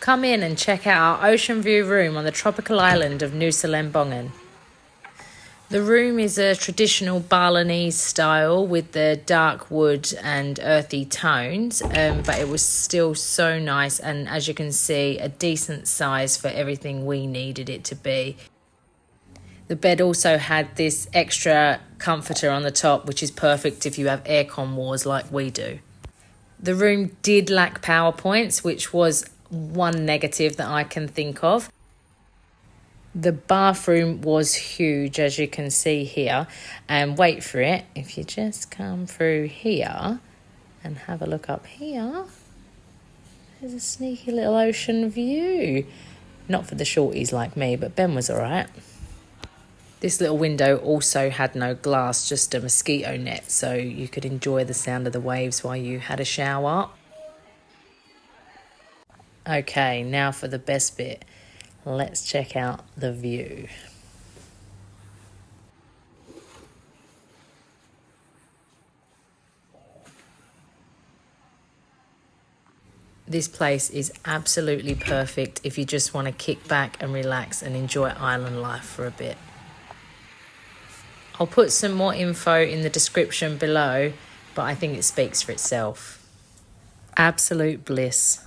come in and check out our ocean view room on the tropical island of Nusa Lembongan. The room is a traditional Balinese style with the dark wood and earthy tones, but it was still so nice, and as you can see, a decent size for everything we needed it to be. The bed also had this extra comforter on the top, which is perfect if you have aircon wars like we do. The room did lack power points, which was one negative that I can think of. The bathroom was huge, as you can see here, and wait for it, if you just come through here and have a look up here, there's a sneaky little ocean view. Not for the shorties like me, but Ben was alright. This little window also had no glass, just a mosquito net, so you could enjoy the sound of the waves while you had a shower. Okay, now for the best bit. Let's check out the view. This place is absolutely perfect if you just want to kick back and relax and enjoy island life for a bit. I'll put some more info in the description below, but I think it speaks for itself. Absolute bliss.